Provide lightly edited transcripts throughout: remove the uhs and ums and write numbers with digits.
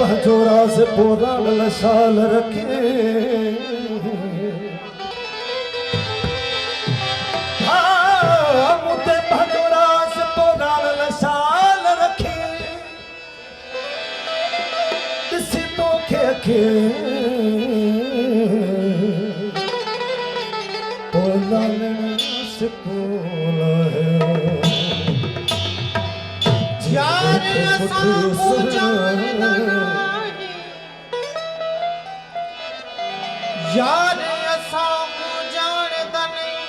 पहजोरा से पुराण लशाल रखे मुझे पहजोरा से पुराण लशाल रखे किसी तो खे स्कूल है यार असा को जानदा नहीं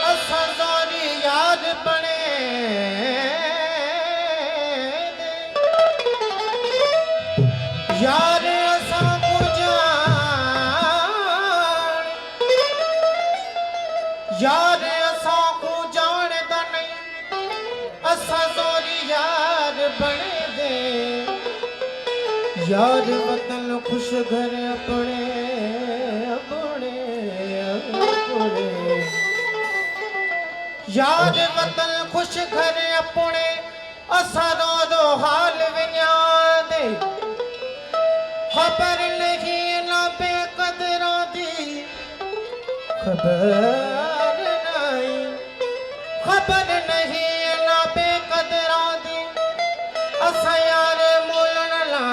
असा सारी याद बने यार असा को जान यार असा को जानदा नहीं असा सारी यार बने दे यार वतन खुश घर अपने याद वतन खुश घर अपने असा दो हाल विन्या दे खबर नहीं ना बेकदरा दी खबर नहीं ना बेकदरा दी असा यार मोलन ला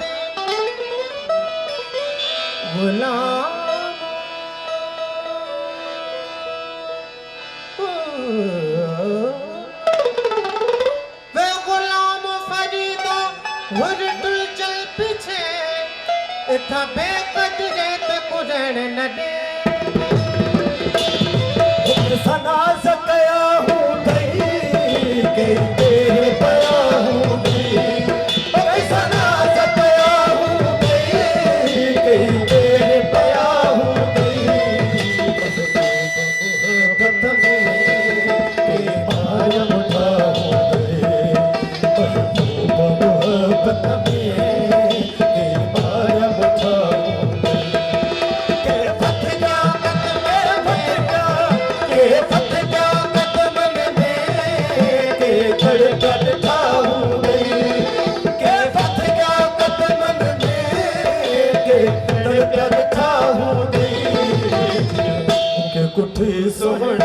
दे गुलाम वे गुलाम फरीदा हुरटुल चल पीछे इथा बेकदरे ते कुरण न दे सना सकया हूँ दई के तेरे पया हूँ दई सना सकया हूँ दई के तेरे पया हूँ दई कुठी सोहण